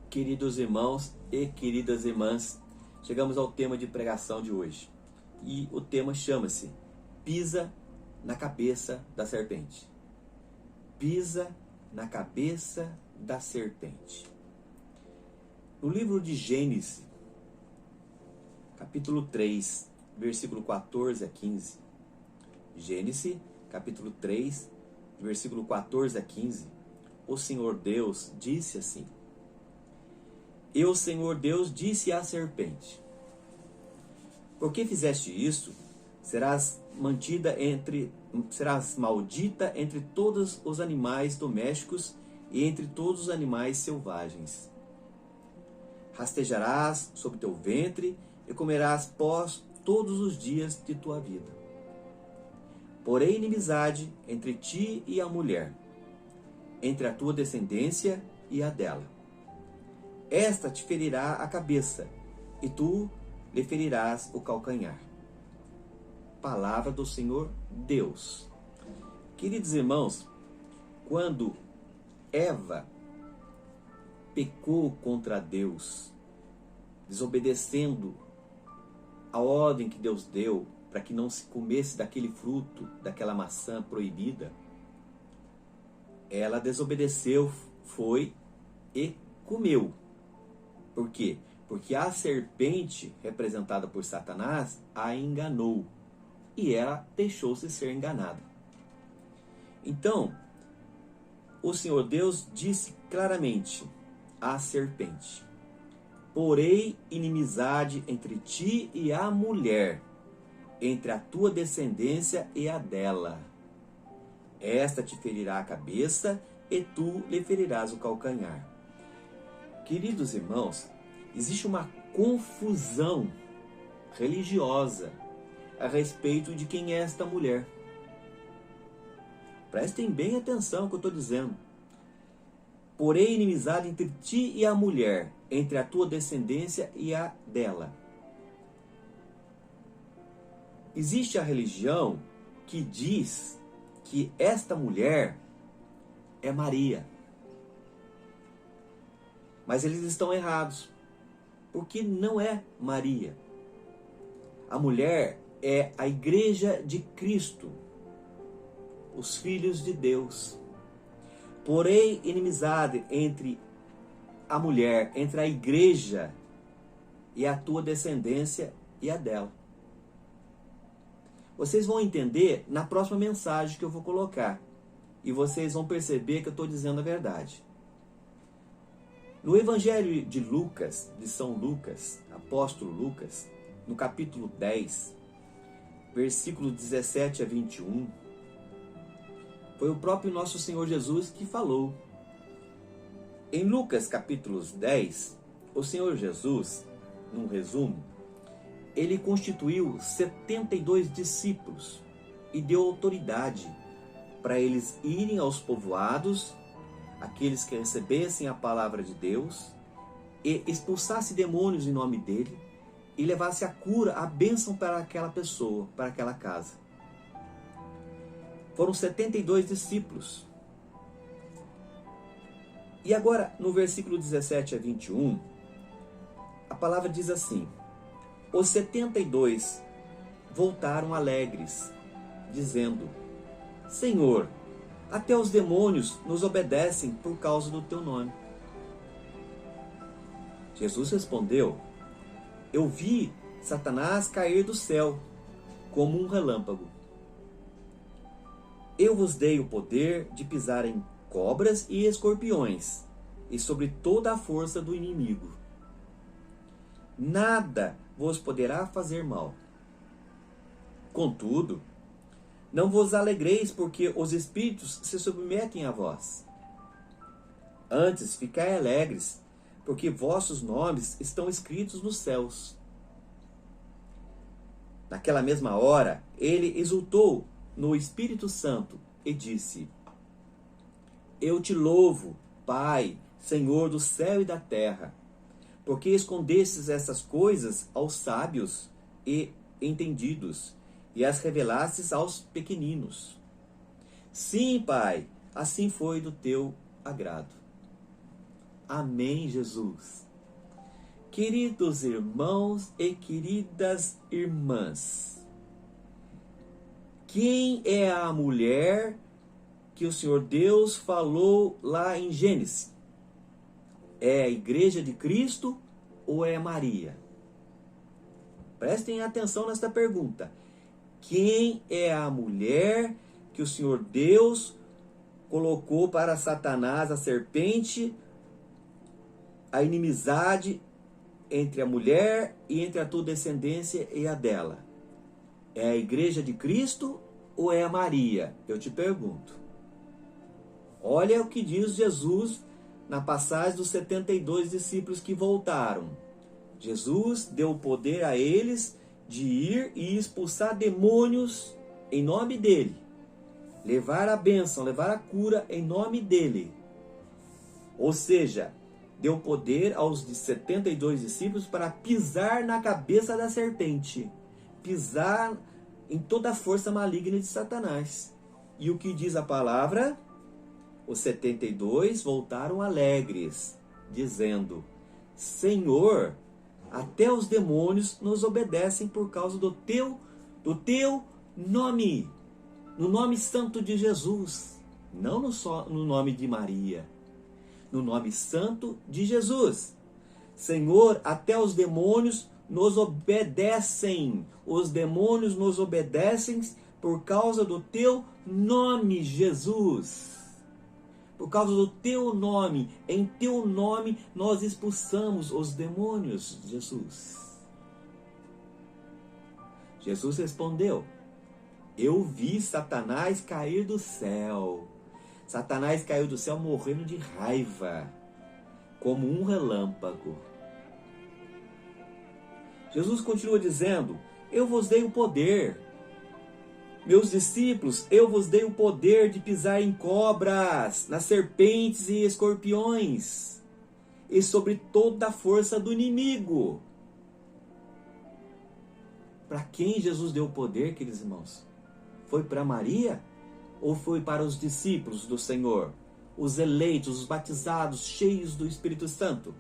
Queridos irmãos e queridas irmãs, chegamos ao tema de pregação de hoje. E o tema chama-se Pisa na cabeça da serpente. Pisa na cabeça da serpente. No livro de Gênesis, capítulo 3, versículo 14 a 15. Gênesis, capítulo 3, versículo 14 a 15. O Senhor Deus disse assim: E o Senhor Deus disse à serpente: Por que fizeste isto? Serás maldita entre todos os animais domésticos e entre todos os animais selvagens. Rastejarás sobre teu ventre e comerás pós todos os dias de tua vida. Porém inimizade entre ti e a mulher, entre a tua descendência e a dela. Esta te ferirá a cabeça, e tu lhe ferirás o calcanhar. Palavra do Senhor Deus. Queridos irmãos, quando Eva pecou contra Deus, desobedecendo a ordem que Deus deu para que não se comesse daquele fruto, daquela maçã proibida, ela desobedeceu, foi e comeu. Por quê? Porque a serpente, representada por Satanás, a enganou. E ela deixou-se ser enganada. Então, o Senhor Deus disse claramente à serpente: Porém inimizade entre ti e a mulher, entre a tua descendência e a dela. Esta te ferirá a cabeça, e tu lhe ferirás o calcanhar. Queridos irmãos, existe uma confusão religiosa a respeito de quem é esta mulher. Prestem bem atenção no que eu estou dizendo. Porém, inimizade entre ti e a mulher, entre a tua descendência e a dela. Existe a religião que diz que esta mulher é Maria. Mas eles estão errados, porque não é Maria. A mulher é a igreja de Cristo, os filhos de Deus. Porém, inimizade entre a mulher, entre a igreja e a tua descendência e a dela. Vocês vão entender na próxima mensagem que eu vou colocar, e vocês vão perceber que eu estou dizendo a verdade. No Evangelho de Lucas, de São Lucas, apóstolo Lucas, no capítulo 10, versículo 17 a 21, foi o próprio nosso Senhor Jesus que falou. Em Lucas capítulo 10, o Senhor Jesus, num resumo, ele constituiu 72 discípulos e deu autoridade para eles irem aos povoados, aqueles que recebessem a palavra de Deus, e expulsasse demônios em nome dele, e levasse a cura, a bênção para aquela pessoa, para aquela casa. Foram 72 discípulos. E agora, no versículo 17 a 21, a palavra diz assim: Os 72 voltaram alegres, dizendo: Senhor, até os demônios nos obedecem por causa do teu nome. Jesus respondeu: Eu vi Satanás cair do céu como um relâmpago. Eu vos dei o poder de pisar em cobras e escorpiões, e sobre toda a força do inimigo. Nada vos poderá fazer mal. Contudo, não vos alegreis porque os espíritos se submetem a vós. Antes, ficai alegres, porque vossos nomes estão escritos nos céus. Naquela mesma hora, ele exultou no Espírito Santo e disse: Eu te louvo, Pai, Senhor do céu e da terra, porque escondestes essas coisas aos sábios e entendidos, e as revelastes aos pequeninos. Sim, Pai, assim foi do teu agrado. Amém, Jesus. Queridos irmãos e queridas irmãs, quem é a mulher que o Senhor Deus falou lá em Gênesis? É a igreja de Cristo ou é Maria? Prestem atenção nesta pergunta. Quem é a mulher que o Senhor Deus colocou para Satanás, a serpente, a inimizade entre a mulher e entre a tua descendência e a dela? É a igreja de Cristo ou é a Maria? Eu te pergunto. Olha o que diz Jesus na passagem dos 72 discípulos que voltaram. Jesus deu poder a eles de ir e expulsar demônios em nome dele. Levar a bênção, levar a cura em nome dele. Ou seja, deu poder aos 72 discípulos para pisar na cabeça da serpente. Pisar em toda a força maligna de Satanás. E o que diz a palavra? Os 72 voltaram alegres, dizendo: Senhor, até os demônios nos obedecem por causa do teu nome. No nome santo de Jesus. Não só no nome de Maria. No nome santo de Jesus. Senhor, até os demônios nos obedecem. Os demônios nos obedecem por causa do teu nome, Jesus. Por causa do teu nome. Em teu nome nós expulsamos os demônios, Jesus. Jesus respondeu: eu vi Satanás cair do céu. Satanás caiu do céu morrendo de raiva, como um relâmpago. Jesus continua dizendo: eu vos dei o poder. Meus discípulos, eu vos dei o poder de pisar em cobras, nas serpentes e escorpiões, e sobre toda a força do inimigo. Para quem Jesus deu o poder, queridos irmãos? Foi para Maria ou foi para os discípulos do Senhor? Os eleitos, os batizados, cheios do Espírito Santo?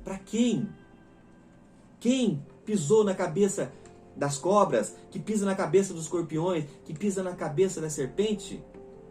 Para quem? Quem pisou na cabeça das cobras, que pisa na cabeça dos escorpiões, que pisa na cabeça da serpente?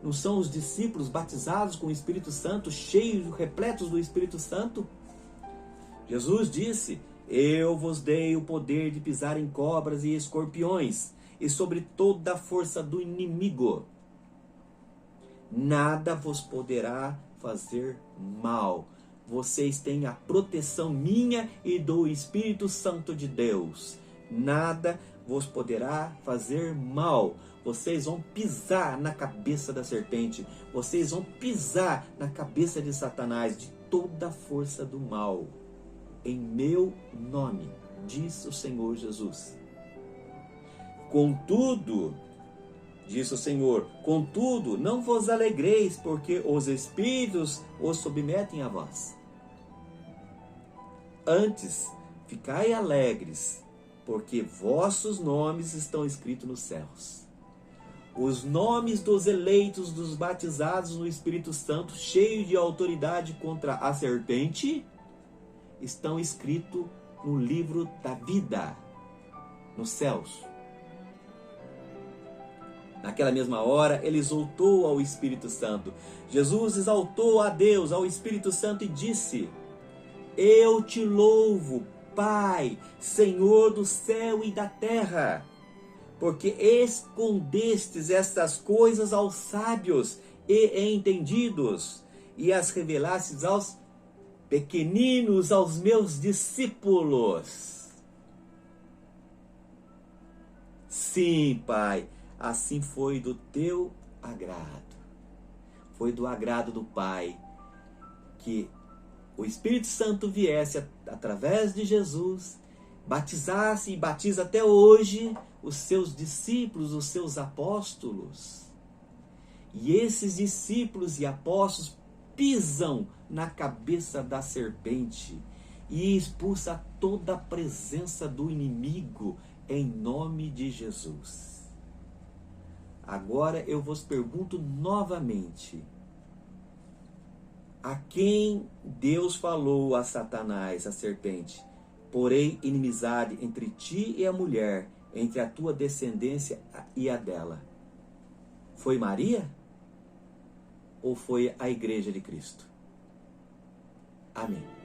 Não são os discípulos batizados com o Espírito Santo, cheios, repletos do Espírito Santo? Jesus disse: eu vos dei o poder de pisar em cobras e escorpiões, e sobre toda a força do inimigo. Nada vos poderá fazer mal. Vocês têm a proteção minha e do Espírito Santo de Deus. Nada vos poderá fazer mal. Vocês vão pisar na cabeça da serpente. Vocês vão pisar na cabeça de Satanás, de toda a força do mal. Em meu nome, diz o Senhor Jesus. Contudo, disse o Senhor, contudo, não vos alegreis, porque os espíritos os submetem a vós. Antes, ficai alegres, porque vossos nomes estão escritos nos céus. Os nomes dos eleitos, dos batizados no Espírito Santo, cheios de autoridade contra a serpente, estão escritos no livro da vida, nos céus. Naquela mesma hora, ele exaltou ao Espírito Santo. Jesus exaltou a Deus, ao Espírito Santo, e disse: eu te louvo, Pai, Senhor do céu e da terra, porque escondestes estas coisas aos sábios e entendidos, e as revelastes aos pequeninos, aos meus discípulos. Sim, Pai, assim foi do teu agrado. Foi do agrado do Pai que o Espírito Santo viesse através de Jesus, batizasse e batiza até hoje os seus discípulos, os seus apóstolos. E esses discípulos e apóstolos pisam na cabeça da serpente e expulsa toda a presença do inimigo em nome de Jesus. Agora eu vos pergunto novamente: A quem Deus falou a Satanás, a serpente: porém inimizade entre ti e a mulher, entre a tua descendência e a dela. Foi Maria? Ou foi a igreja de Cristo? Amém.